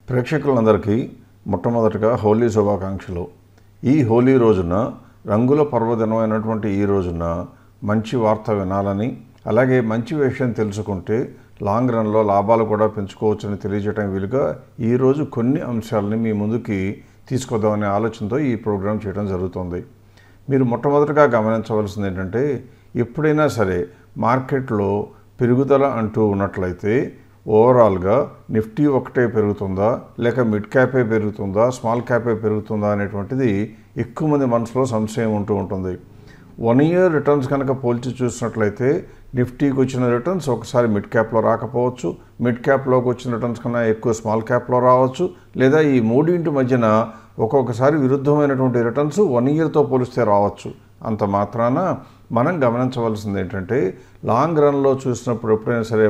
ప్రేక్షకులందరికీ మొట్టమొదటగా హోలీ శుభాకాంక్షలు. ఈ హోలీ రోజున రంగుల పర్వదినమైనటువంటి ఈ రోజున మంచి వార్త వినాలని, అలాగే మంచి విషయం తెలుసుకుంటే లాంగ్ రన్లో లాభాలు కూడా పెంచుకోవచ్చని తెలియజేయడం వీలుగా ఈరోజు కొన్ని అంశాలని మీ ముందుకి తీసుకొద్దామనే ఆలోచనతో ఈ ప్రోగ్రాం చేయడం జరుగుతుంది. మీరు మొట్టమొదటిగా గమనించవలసింది ఏంటంటే, ఎప్పుడైనా సరే మార్కెట్లో పెరుగుదల అంటూ ఉన్నట్లయితే ఓవరాల్గా నిఫ్టీ ఒకటే పెరుగుతుందా, లేక మిడ్ క్యాపే పెరుగుతుందా, స్మాల్ క్యాపే పెరుగుతుందా అనేటువంటిది ఎక్కువ మంది మనసులో సంశయం ఉంటూ ఉంటుంది. 1 ఇయర్ రిటర్న్స్ కనుక పోల్చి చూసినట్లయితే నిఫ్టీకి వచ్చిన రిటర్న్స్ ఒకసారి మిడ్ క్యాప్లో రాకపోవచ్చు, మిడ్ క్యాప్లోకి వచ్చిన రిటర్న్స్ కన్నా ఎక్కువ స్మాల్ క్యాప్లో రావచ్చు, లేదా ఈ మూడింటి మధ్యన ఒక్కొక్కసారి విరుద్ధమైనటువంటి రిటర్న్స్ 1 ఇయర్తో పోలిస్తే రావచ్చు. అంత మాత్రాన మనం గమనించవలసింది ఏంటంటే, లాంగ్ రన్లో చూసినప్పుడు ఎప్పుడైనా సరే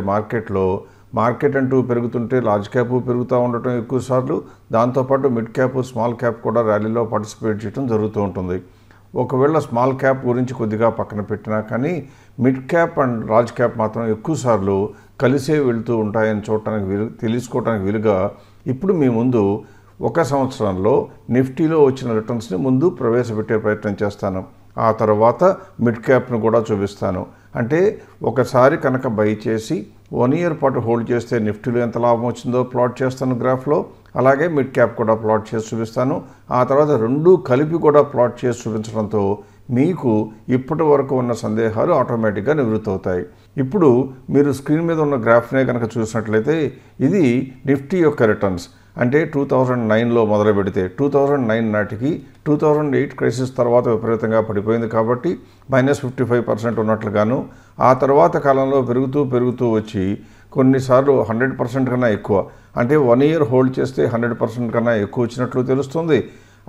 మార్కెట్ అంటూ పెరుగుతుంటే లార్జ్ క్యాప్ పెరుగుతూ ఉండటం ఎక్కువ సార్లు, దాంతోపాటు మిడ్ క్యాప్ స్మాల్ క్యాప్ కూడా ర్యాలీలో పార్టిసిపేట్ చేయడం జరుగుతూ ఉంటుంది. ఒకవేళ స్మాల్ క్యాప్ గురించి కొద్దిగా పక్కన పెట్టినా కానీ mid cap and large cap మాత్రం ఎక్కువ సార్లు కలిసే వెళుతూ ఉంటాయని తెలుసుకోవడానికి వీలుగా ఇప్పుడు మీ ముందు 1 సంవత్సరంలో నిఫ్టీలో వచ్చిన రిటర్న్స్ని ముందు ప్రవేశపెట్టే ప్రయత్నం చేస్తాను. ఆ తర్వాత మిడ్ క్యాప్ను కూడా చూపిస్తాను. అంటే ఒకసారి కనుక బై చేసి 1 ఇయర్ పాటు హోల్డ్ చేస్తే నిఫ్టీలో ఎంత లాభం వచ్చిందో ప్లాట్ చేస్తాను గ్రాఫ్లో, అలాగే మిడ్ క్యాప్ కూడా ప్లాట్ చేసి చూపిస్తాను. ఆ తర్వాత రెండూ కలిపి కూడా ప్లాట్ చేసి చూపించడంతో మీకు ఇప్పటి వరకు ఉన్న సందేహాలు ఆటోమేటిక్గా నివృత్తి అవుతాయి. ఇప్పుడు మీరు స్క్రీన్ మీద ఉన్న గ్రాఫ్నే కనుక చూసినట్లయితే ఇది నిఫ్టీ యొక్క రిటర్న్స్. అంటే 2009లో మొదలు పెడితే 2009 నాటికి 2008 క్రైసిస్ తర్వాత విపరీతంగా పడిపోయింది కాబట్టి -55% ఉన్నట్లుగాను, ఆ తర్వాత కాలంలో పెరుగుతూ వచ్చి కొన్నిసార్లు 100% కన్నా ఎక్కువ, అంటే 1 ఇయర్ హోల్డ్ చేస్తే 100% కన్నా ఎక్కువ వచ్చినట్లు తెలుస్తుంది.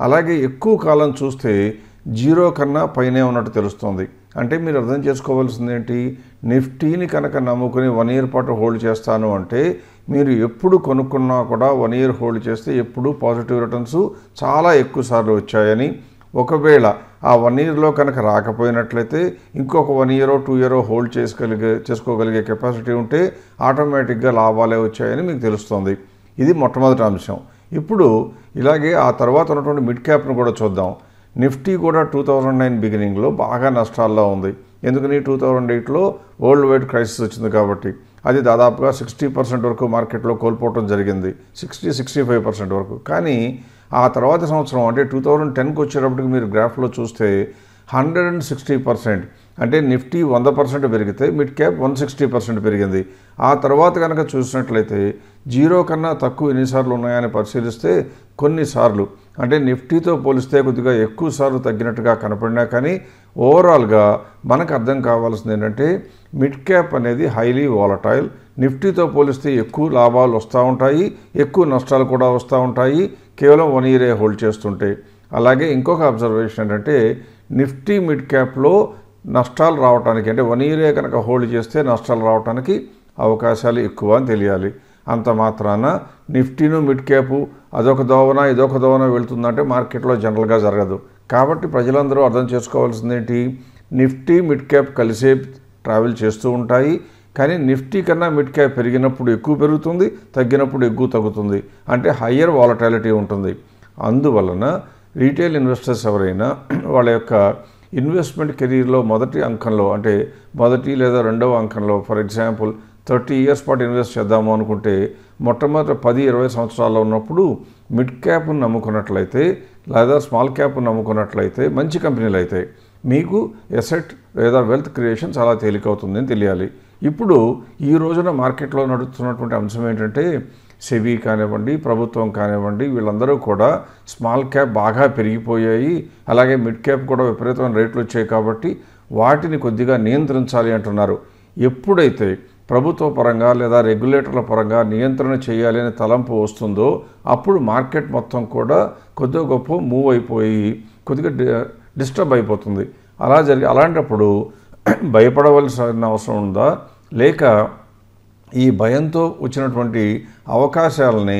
అలాగే ఎక్కువ కాలం చూస్తే 0 కన్నా పైనే ఉన్నట్టు తెలుస్తుంది. అంటే మీరు అర్థం చేసుకోవాల్సింది ఏంటి, నిఫ్టీని కనుక నమ్ముకుని 1 ఇయర్ పాటు హోల్డ్ చేస్తాను అంటే మీరు ఎప్పుడు కొనుక్కున్నా కూడా 1 ఇయర్ హోల్డ్ చేస్తే ఎప్పుడు పాజిటివ్ రిటర్న్స్ చాలా ఎక్కువ సార్లు వచ్చాయని, ఒకవేళ ఆ 1 ఇయర్లో కనుక రాకపోయినట్లయితే ఇంకొక 1 ఇయరో 2 ఇయరో హోల్డ్ చేసుకోగలిగే కెపాసిటీ ఉంటే ఆటోమేటిక్గా లాభాలే వచ్చాయని మీకు తెలుస్తుంది. ఇది మొట్టమొదటి అంశం. ఇప్పుడు ఇలాగే ఆ తర్వాత ఉన్నటువంటి మిడ్ క్యాప్ను కూడా చూద్దాం. నిఫ్టీ కూడా 2009 బిగినింగ్లో బాగా నష్టాల్లో ఉంది. ఎందుకని 2008లో వరల్డ్ వైడ్ క్రైసిస్ వచ్చింది కాబట్టి అది దాదాపుగా 60% వరకు మార్కెట్లో కోల్పోవడం జరిగింది, 60-65% వరకు. కానీ ఆ తర్వాత సంవత్సరం అంటే 2010కి వచ్చేటప్పటికి మీరు గ్రాఫ్లో చూస్తే 160%, అంటే నిఫ్టీ 100% పెరిగితే మిడ్ క్యాప్ 160% పెరిగింది. ఆ తర్వాత కనుక చూసినట్లయితే 0 కన్నా తక్కువ ఎన్నిసార్లు ఉన్నాయని పరిశీలిస్తే కొన్నిసార్లు, అంటే నిఫ్టీతో పోలిస్తే కొద్దిగా ఎక్కువ సార్లు తగ్గినట్టుగా కనపడినా కానీ ఓవరాల్గా మనకు అర్థం కావాల్సింది ఏంటంటే మిడ్ క్యాప్ అనేది హైలీ వాలటైల్. నిఫ్టీతో పోలిస్తే ఎక్కువ లాభాలు వస్తూ ఉంటాయి, ఎక్కువ నష్టాలు కూడా వస్తూ ఉంటాయి కేవలం 1 ఇయరే హోల్డ్ చేస్తుంటే. అలాగే ఇంకొక అబ్జర్వేషన్ ఏంటంటే, నిఫ్టీ మిడ్ క్యాప్లో నష్టాలు రావడానికి, అంటే 1 ఇయరే కనుక హోల్డ్ చేస్తే నష్టాలు రావడానికి అవకాశాలు ఎక్కువ అని తెలియాలి. అంత మాత్రాన నిఫ్టీను మిడ్ క్యాపు అదొక దోవన ఇదొక దోవన వెళ్తుందంటే మార్కెట్లో జనరల్గా జరగదు. కాబట్టి ప్రజలందరూ అర్థం చేసుకోవాల్సింది ఏంటి, నిఫ్టీ మిడ్ క్యాప్ కలిసే ట్రావెల్ చేస్తూ ఉంటాయి. కానీ నిఫ్టీ కన్నా మిడ్ క్యాప్ పెరిగినప్పుడు ఎక్కువ పెరుగుతుంది, తగ్గినప్పుడు ఎక్కువ తగ్గుతుంది, అంటే హయ్యర్ వాలటాలిటీ ఉంటుంది. అందువలన రీటైల్ ఇన్వెస్టర్స్ ఎవరైనా వాళ్ళ యొక్క ఇన్వెస్ట్మెంట్ కెరీర్లో మొదటి అంకంలో, అంటే మొదటి లేదా రెండవ అంకంలో, ఫర్ ఎగ్జాంపుల్ 30 ఇయర్స్ పాటు ఇన్వెస్ట్ చేద్దాము అనుకుంటే మొట్టమొదటి 10-20 సంవత్సరాల్లో ఉన్నప్పుడు మిడ్ క్యాప్ను నమ్ముకున్నట్లయితే లేదా స్మాల్ క్యాప్ను నమ్ముకున్నట్లయితే మంచి కంపెనీలు అయితే మీకు ఎసెట్ లేదా వెల్త్ క్రియేషన్ చాలా తేలికవుతుందని తెలియాలి. ఇప్పుడు ఈ రోజున మార్కెట్లో నడుస్తున్నటువంటి అంశం ఏంటంటే, సెబీ కానివ్వండి, ప్రభుత్వం కానివ్వండి, వీళ్ళందరూ కూడా స్మాల్ క్యాప్ బాగా పెరిగిపోయాయి, అలాగే మిడ్ క్యాప్ కూడా విపరీతమైన రేట్లు వచ్చాయి కాబట్టి వాటిని కొద్దిగా నియంత్రించాలి అంటున్నారు. ఎప్పుడైతే ప్రభుత్వ పరంగా లేదా రెగ్యులేటర్ల పరంగా నియంత్రణ చేయాలి అనే తలంపు వస్తుందో అప్పుడు మార్కెట్ మొత్తం కూడా కొద్దిగా గొప్ప మూవ్ అయిపోయి కొద్దిగా డిస్టర్బ్ అయిపోతుంది. అలాంటప్పుడు భయపడవలసిన అవసరం ఉందా, లేక ఈ భయంతో వచ్చినటువంటి అవకాశాలని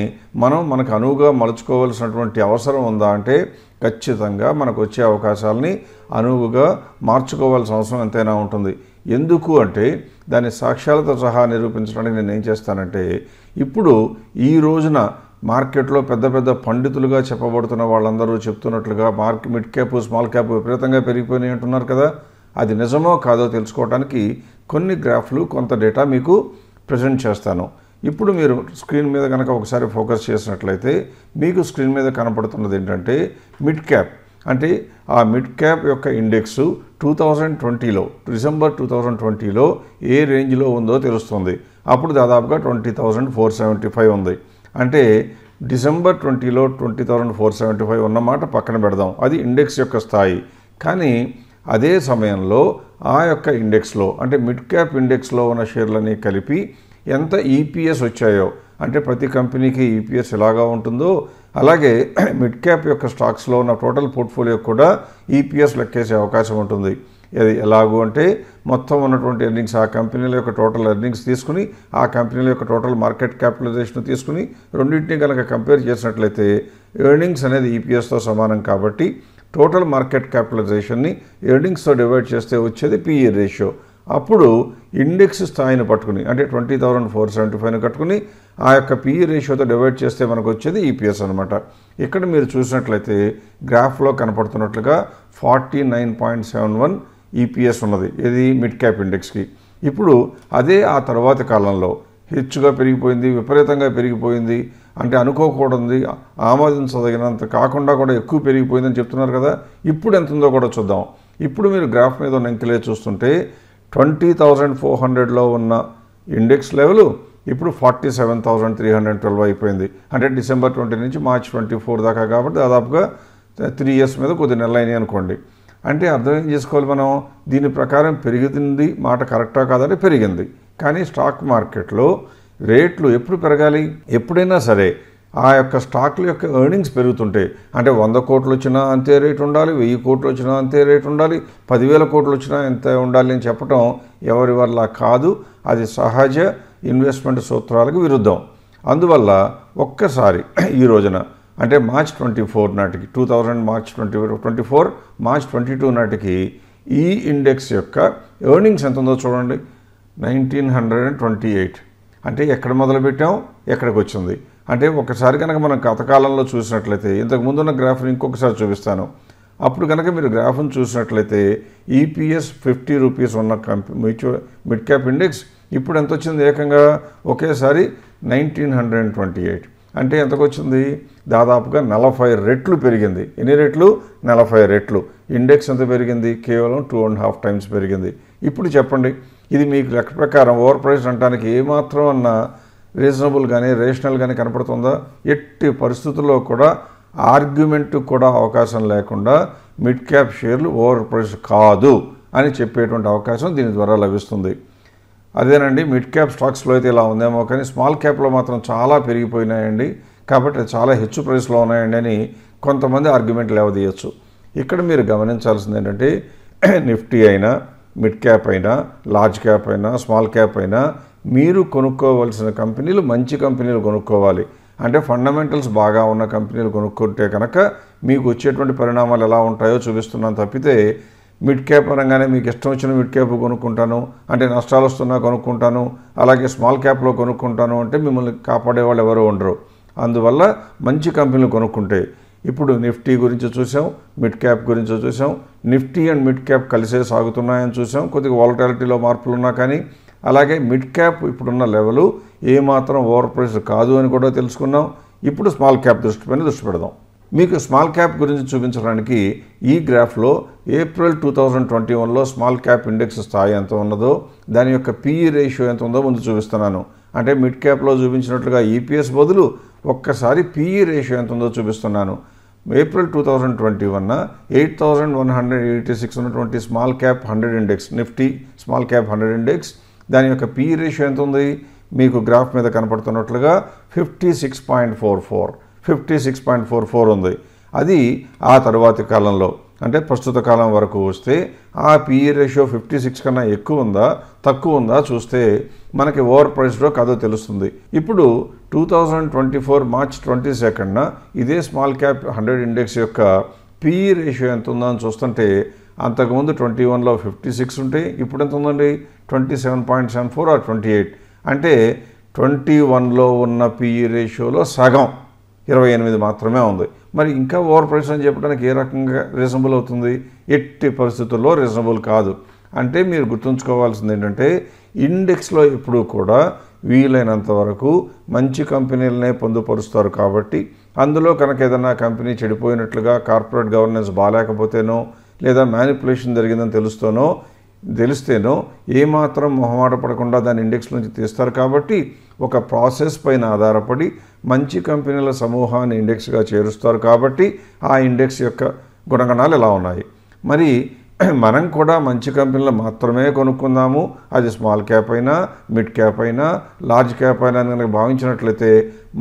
మనకు అనువుగా మలుచుకోవాల్సినటువంటి అవసరం ఉందా అంటే ఖచ్చితంగా మనకు వచ్చే అవకాశాలని అనువుగా మార్చుకోవాల్సిన అవసరం ఎంతైనా ఉంటుంది. ఎందుకు అంటే దాని సాక్ష్యాలతో సహా నిరూపించడానికి నేను ఏం చేస్తానంటే, ఇప్పుడు ఈ రోజున మార్కెట్లో పెద్ద పెద్ద పండితులుగా చెప్పబడుతున్న వాళ్ళందరూ చెప్తున్నట్లుగా మిడ్ క్యాప్ స్మాల్ క్యాప్ విపరీతంగా పెరిగిపోయినాయి అంటున్నారు కదా, అది నిజమో కాదో తెలుసుకోవడానికి కొన్ని గ్రాఫ్లు కొంత డేటా మీకు ప్రజెంట్ చేస్తాను. ఇప్పుడు మీరు స్క్రీన్ మీద కనుక ఒకసారి ఫోకస్ చేసినట్లయితే మీకు స్క్రీన్ మీద కనపడుతున్నది ఏంటంటే మిడ్ క్యాప్. అంటే ఆ మిడ్ క్యాప్ యొక్క ఇండెక్స్ 2020లో డిసెంబర్ 2020లో ఏ రేంజ్లో ఉందో తెలుస్తుంది. అప్పుడు దాదాపుగా 20,475 ఉంది. అంటే డిసెంబర్ 20లో 20,475 ఉన్నమాట పక్కన పెడదాం, అది ఇండెక్స్ యొక్క స్థాయి. కానీ అదే సమయంలో ఆ యొక్క ఇండెక్స్లో అంటే మిడ్ క్యాప్ ఇండెక్స్లో ఉన్న షేర్లని కలిపి ఎంత ఈపీఎస్ వచ్చాయో, అంటే ప్రతి కంపెనీకి ఈపీఎస్ ఎలాగా ఉంటుందో అలాగే మిడ్ క్యాప్ యొక్క స్టాక్స్లో ఉన్న టోటల్ పోర్ట్ఫోలియో కూడా ఈపీఎస్ లెక్కేసే అవకాశం ఉంటుంది. అది ఎలాగూ అంటే మొత్తం ఉన్నటువంటి ఎర్నింగ్స్, ఆ కంపెనీల యొక్క టోటల్ ఎర్నింగ్స్ తీసుకుని ఆ కంపెనీల యొక్క టోటల్ మార్కెట్ క్యాపిటలైజేషన్ తీసుకుని రెండింటినీ కనుక కంపేర్ చేసినట్లయితే ఎర్నింగ్స్ అనేది ఈపీఎస్తో సమానం. కాబట్టి టోటల్ మార్కెట్ క్యాపిటలైజేషన్ని ఎర్నింగ్స్తో డివైడ్ చేస్తే వచ్చేది పిఈ రేషియో. అప్పుడు ఇండెక్స్ స్థాయిని పట్టుకుని అంటే 20,475ని కట్టుకుని ఆ యొక్క పిఈ రేషియోతో డివైడ్ చేస్తే మనకు వచ్చేది ఈపీఎస్ అనమాట. ఇక్కడ మీరు చూసినట్లయితే గ్రాఫ్లో కనపడుతున్నట్లుగా 49.71 ఈపీఎస్ ఉన్నది, ఇది మిడ్ క్యాప్ ఇండెక్స్కి. ఇప్పుడు అదే ఆ తర్వాతి కాలంలో హెచ్చుగా పెరిగిపోయింది, విపరీతంగా పెరిగిపోయింది, అంటే అనుకోకూడదు ఆమోదించదగినంత కాకుండా కూడా ఎక్కువ పెరిగిపోయిందని చెప్తున్నారు కదా. ఇప్పుడు ఎంత ఉందో కూడా చూద్దాం. ఇప్పుడు మీరు గ్రాఫ్ మీద ఉన్న అంకెలే చూస్తుంటే 20,400లో ఉన్న ఇండెక్స్ లెవెల్ ఇప్పుడు 47,312 అయిపోయింది. అంటే డిసెంబర్ 20 నుంచి మార్చ్ 24 దాకా, కాబట్టి దాదాపుగా 3 ఇయర్స్ మీద కొద్ది నెలలు అయినాయి అనుకోండి. అంటే అర్థం ఏం చేసుకోవాలి మనం, దీని ప్రకారం పెరుగుతుంది మాట కరెక్టా కాదంటే పెరిగింది. కానీ స్టాక్ మార్కెట్లో రేట్లు ఎప్పుడు పెరగాలి, ఎప్పుడైనా సరే ఆ యొక్క స్టాక్ల యొక్క ఎర్నింగ్స్ పెరుగుతుంటే, అంటే 100 కోట్లు వచ్చినా అంతే రేటు ఉండాలి, 1000 కోట్లు వచ్చినా అంతే రేటు ఉండాలి, 10,000 కోట్లు వచ్చినా ఎంత ఉండాలి అని చెప్పడం ఎవరి వల్ల కాదు. అది సహజ ఇన్వెస్ట్మెంట్ సూత్రాలకు విరుద్ధం. అందువల్ల ఒక్కసారి ఈ రోజున అంటే మార్చ్ 24 నాటికి 2024 మార్చ్ 22 నాటికి ఈ ఇండెక్స్ యొక్క ఎర్నింగ్స్ ఎంత ఉందో చూడండి, 1928. అంటే ఎక్కడ మొదలుపెట్టాం, ఎక్కడికి వచ్చింది. అంటే ఒకసారి కనుక మనం గతకాలంలో చూసినట్లయితే, ఇంతకు ముందున్న గ్రాఫ్ని ఇంకొకసారి చూపిస్తాను. అప్పుడు కనుక మీరు గ్రాఫ్ను చూసినట్లయితే ఈపీఎస్ 50 రూపీస్ ఉన్న మిడ్ క్యాప్ ఇండెక్స్ ఇప్పుడు ఎంత వచ్చింది, ఏకంగా ఒకేసారి 1928. అంటే ఎంతకు వచ్చింది, దాదాపుగా 40 రెట్లు పెరిగింది. ఎన్ని రెట్లు, 40 రెట్లు. ఇండెక్స్ ఎంత పెరిగింది, కేవలం 2.5 టైమ్స్ పెరిగింది. ఇప్పుడు చెప్పండి, ఇది మీకు లెక్క ప్రకారం ఓవర్ ప్రైస్ అనడానికి ఏమాత్రం అన్న రీజనబుల్ కానీ రేషనల్ కానీ కనపడుతుందా? ఎట్టి పరిస్థితుల్లో కూడా ఆర్గ్యుమెంట్ కూడా అవకాశం లేకుండా మిడ్ క్యాప్ షేర్లు ఓవర్ ప్రైస్ కాదు అని చెప్పేటువంటి అవకాశం దీని ద్వారా లభిస్తుంది. అదేనండి, మిడ్ క్యాప్ స్టాక్స్లో అయితే ఇలా ఉందేమో, కానీ స్మాల్ క్యాప్లో మాత్రం చాలా పెరిగిపోయినాయండి, కాబట్టి చాలా హెచ్చు ప్రైస్లో ఉన్నాయండి అని కొంతమంది ఆర్గ్యుమెంట్ లేవదీయచ్చు. ఇక్కడ మీరు గమనించాల్సింది ఏంటంటే, నిఫ్టీ అయినా మిడ్ క్యాప్ అయినా లార్జ్ క్యాప్ అయినా స్మాల్ క్యాప్ అయినా మీరు కొనుక్కోవాల్సిన కంపెనీలు మంచి కంపెనీలు కొనుక్కోవాలి. అంటే ఫండమెంటల్స్ బాగా ఉన్న కంపెనీలు కొనుక్కుంటే కనుక మీకు వచ్చేటువంటి పరిణామాలు ఎలా ఉంటాయో చూపిస్తున్నాను తప్పితే, మిడ్ క్యాప్ అనగానే మీకు ఇష్టం వచ్చిన మిడ్ క్యాప్ కొనుక్కుంటాను అంటే నష్టాలు వస్తున్నా కొనుక్కుంటాను, అలాగే స్మాల్ క్యాప్లో కొనుక్కుంటాను అంటే మిమ్మల్ని కాపాడేవాళ్ళు ఎవరో ఉండరు. అందువల్ల మంచి కంపెనీలు కొనుక్కుంటే, ఇప్పుడు నిఫ్టీ గురించి చూసాం, మిడ్ క్యాప్ గురించి చూసాం. నిఫ్టీ అండ్ మిడ్ క్యాప్ కలిసే సాగుతున్నాయని చూసాం, కొద్దిగా వాలటాలిటీలో మార్పులు ఉన్నా కానీ. అలాగే మిడ్ క్యాప్ ఇప్పుడున్న లెవెలు ఏమాత్రం ఓవర్ ప్రైస్ కాదు అని కూడా తెలుసుకున్నాం. ఇప్పుడు స్మాల్ క్యాప్ దృష్టి పెడదాం. మీకు స్మాల్ క్యాప్ గురించి చూపించడానికి ఈ గ్రాఫ్లో ఏప్రిల్ 2021లో స్మాల్ క్యాప్ ఇండెక్స్ స్థాయి ఎంత ఉన్నదో, దాని యొక్క పిఈ రేషియో ఎంత ఉందో ముందు చూపిస్తున్నాను. అంటే మిడ్ క్యాప్లో చూపించినట్లుగా ఈపీఎస్ బదులు ఒక్కసారి పిఈ రేషియో ఎంత ఉందో చూపిస్తున్నాను. ఏప్రిల్ 2021 8,186 ఉన్నటువంటి small cap 100 index, Nifty small cap 100 index, దాని యొక్క పిఈ రేషియో ఎంత ఉంది, మీకు గ్రాఫ్ మీద కనపడుతున్నట్లుగా 56.44 ఉంది. అది ఆ తరువాతి కాలంలో అంటే ప్రస్తుత కాలం వరకు వస్తే ఆ పిఈ రేషియో 56 కన్నా ఎక్కువ ఉందా తక్కువ ఉందా చూస్తే మనకి ఓవర్ ప్రైస్లో కాదో తెలుస్తుంది. ఇప్పుడు 2024 మార్చ్ 22న ఇదే స్మాల్ క్యాప్ 100 ఇండెక్స్ యొక్క పిఈ రేషియో ఎంత ఉందో అని చూస్తుంటే, అంతకుముందు 21లో 56 ఉంటే ఇప్పుడు ఎంత ఉందండి, 27.74 or 28. అంటే 21లో ఉన్న పిఈ రేషియోలో సగం 28 మాత్రమే ఉంది. మరి ఇంకా ఓవర్ ప్రైస్ అని చెప్పడానికి ఏ రకంగా రీజనబుల్ అవుతుంది? ఎట్టి పరిస్థితుల్లో రీజనబుల్ కాదు. అంటే మీరు గుర్తుంచుకోవాల్సింది ఏంటంటే ఇండెక్స్లో ఎప్పుడూ కూడా వీలైనంత వరకు మంచి కంపెనీలనే పొందుపరుస్తారు. కాబట్టి అందులో కనుక ఏదైనా కంపెనీ చెడిపోయినట్లుగా కార్పొరేట్ గవర్నెన్స్ బాగాలేకపోతేనో లేదా మ్యానిపులేషన్ జరిగిందని తెలిస్తేనో ఏమాత్రం మొహమాట పడకుండా దాని ఇండెక్స్ నుంచి తీస్తారు. కాబట్టి ఒక ప్రాసెస్ పైన ఆధారపడి మంచి కంపెనీల సమూహాన్ని ఇండెక్స్గా చేరుస్తారు. కాబట్టి ఆ ఇండెక్స్ యొక్క గుణగణాలు ఎలా ఉన్నాయి. మరి మనం కూడా మంచి కంపెనీలు మాత్రమే కొనుక్కుందాము, అది స్మాల్ క్యాప్ అయినా మిడ్ క్యాప్ అయినా లార్జ్ క్యాప్ అయినా అని కనుక భావించినట్లయితే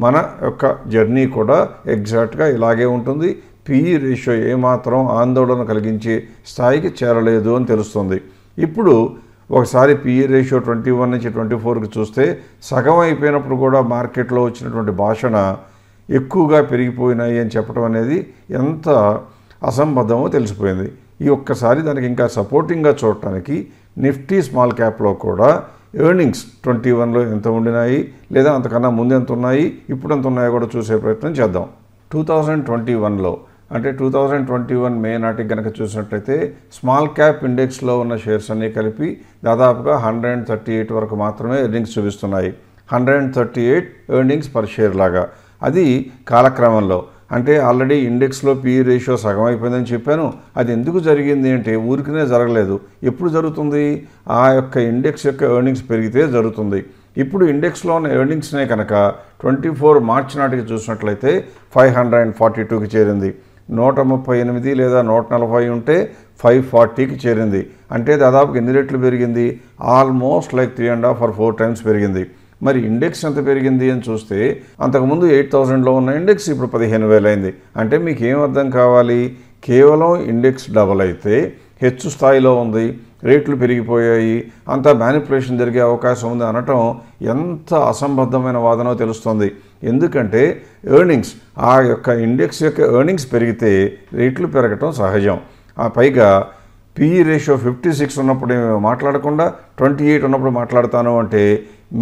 మన యొక్క జర్నీ కూడా ఎగ్జాక్ట్గా ఇలాగే ఉంటుంది. పిఈ రేషియో ఏమాత్రం ఆందోళన కలిగించే స్థాయికి చేరలేదు అని తెలుస్తుంది. ఇప్పుడు ఒకసారి పిఈ రేషియో 21 నుంచి 24కి చూస్తే సగం అయిపోయినప్పుడు కూడా మార్కెట్లో వచ్చినటువంటి భాషణ ఎక్కువగా పెరిగిపోయినాయి అని చెప్పడం అనేది ఎంత అసంబద్ధమో తెలిసిపోయింది. ఈ ఒక్కసారి దానికి ఇంకా సపోర్టింగ్గా చూడటానికి నిఫ్టీ స్మాల్ క్యాప్లో కూడా ఎర్నింగ్స్ 21లో ఎంత ఉండినాయి లేదా అంతకన్నా ముందు ఎంత ఉన్నాయి, ఇప్పుడు ఎంత ఉన్నాయో కూడా చూసే ప్రయత్నం చేద్దాం. 2021లో అంటే 2021 మే నాటికి కనుక చూసినట్లయితే స్మాల్ క్యాప్ ఇండెక్స్లో ఉన్న షేర్స్ అన్నీ కలిపి దాదాపుగా 138 వరకు మాత్రమే ఎర్నింగ్స్ చూపిస్తున్నాయి. 138 ఎర్నింగ్స్ పర్ షేర్ లాగా. అది కాలక్రమంలో అంటే ఆల్రెడీ ఇండెక్స్లో పిఈ రేషియో సగం అయిపోయిందని చెప్పాను. అది ఎందుకు జరిగింది అంటే ఊరికనే జరగలేదు. ఎప్పుడు జరుగుతుంది? ఆ యొక్క ఇండెక్స్ యొక్క ఎర్నింగ్స్ పెరిగితే జరుగుతుంది. ఇప్పుడు ఇండెక్స్లో ఉన్న ఎర్నింగ్స్నే కనుక 24 మార్చి నాటికి చూసినట్లయితే 542కి చేరింది. 138 లేదా 140 ఉంటే 540కి చేరింది. అంటే దాదాపు ఎన్ని రెట్లు పెరిగింది? ఆల్మోస్ట్ లైక్ 3.5 or 4 times పెరిగింది. మరి ఇండెక్స్ ఎంత పెరిగింది అని చూస్తే అంతకుముందు 8,000లో ఉన్న ఇండెక్స్ ఇప్పుడు 15,000 అయింది. అంటే మీకు ఏం అర్థం కావాలి? కేవలం ఇండెక్స్ డబల్ అయితే హెచ్చు స్థాయిలో ఉంది, రేట్లు పెరిగిపోయాయి, అంతా మ్యానిపులేషన్ జరిగే అవకాశం ఉంది అనటం ఎంత అసంబద్ధమైన వాదనో తెలుస్తుంది. ఎందుకంటే ఎర్నింగ్స్ ఆ యొక్క ఇండెక్స్ యొక్క ఎర్నింగ్స్ పెరిగితే రేట్లు పెరగటం సహజం. ఆ పైగా పిఈ రేషియో 56 ఉన్నప్పుడు మాట్లాడకుండా 28 ఉన్నప్పుడు మాట్లాడతాను అంటే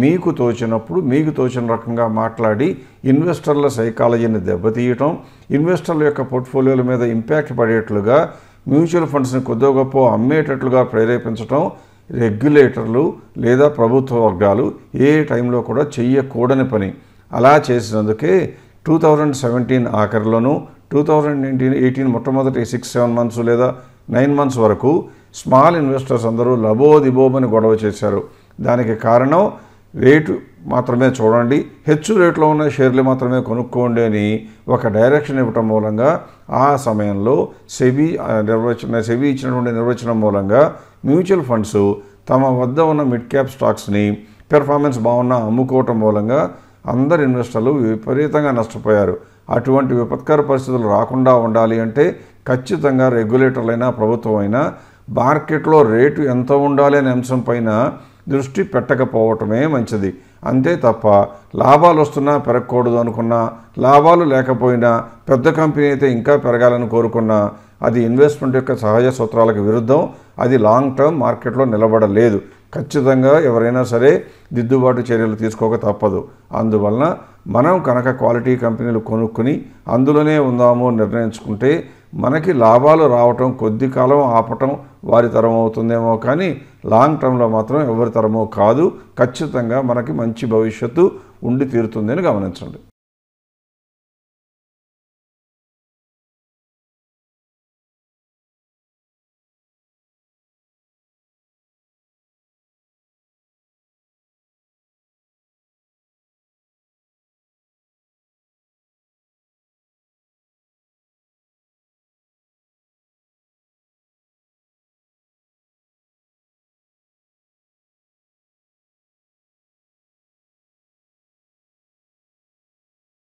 మీకు తోచిన రకంగా మాట్లాడి ఇన్వెస్టర్ల సైకాలజీని దెబ్బతీయటం, ఇన్వెస్టర్ల యొక్క పోర్ట్ఫోలియోల మీద ఇంపాక్ట్ పడేట్లుగా మ్యూచువల్ ఫండ్స్ని కొద్దో గొప్ప అమ్మేటట్లుగా ప్రేరేపించటం రెగ్యులేటర్లు లేదా ప్రభుత్వ వర్గాలు ఏ టైంలో కూడా చెయ్యకూడని పని. అలా చేసినందుకే 2017 ఆఖరిలోనూ 2018 మొట్టమొదటి 6-7 months లేదా 9 months వరకు స్మాల్ ఇన్వెస్టర్స్ అందరూ లబోదిబోమని గొడవ చేశారు. దానికి కారణం రేటు మాత్రమే చూడండి, హెచ్చు రేట్లో ఉన్న షేర్లు మాత్రమే కొనుక్కోండి అని ఒక డైరెక్షన్ ఇవ్వటం మూలంగా ఆ సమయంలో సెబీ ఇచ్చినటువంటి నిర్వచనం మూలంగా మ్యూచువల్ ఫండ్స్ తమ వద్ద ఉన్న మిడ్ క్యాప్ స్టాక్స్ని పెర్ఫార్మెన్స్ బాగున్నా అమ్ముకోవటం మూలంగా అందరు ఇన్వెస్టర్లు విపరీతంగా నష్టపోయారు. అటువంటి విపత్కర పరిస్థితులు రాకుండా ఉండాలి అంటే ఖచ్చితంగా రెగ్యులేటర్లైనా ప్రభుత్వం అయినా మార్కెట్లో రేటు ఎంత ఉండాలి అనే అంశం పైన దృష్టి పెట్టకపోవటమే మంచిది. అంతే తప్ప లాభాలు వస్తున్నా పెరగకూడదు అనుకున్నా, లాభాలు లేకపోయినా పెద్ద కంపెనీ అయితే ఇంకా పెరగాలని కోరుకున్నా అది ఇన్వెస్ట్మెంట్ యొక్క సహజ సూత్రాలకు విరుద్ధం. అది లాంగ్ టర్మ్ మార్కెట్లో నిలబడలేదు. ఖచ్చితంగా ఎవరైనా సరే దిద్దుబాటు చర్యలు తీసుకోక తప్పదు. అందువలన మనం కనుక క్వాలిటీ కంపెనీలు కొనుక్కుని అందులోనే ఉందాము నిర్ణయించుకుంటే మనకి లాభాలు రావటం కొద్ది కాలం ఆపటం వారి తరం అవుతుందేమో కానీ లాంగ్ టర్మ్లో మాత్రం ఎవరి తరమో కాదు. ఖచ్చితంగా మనకి మంచి భవిష్యత్తు ఉండి తీరుతుందని గమనించండి.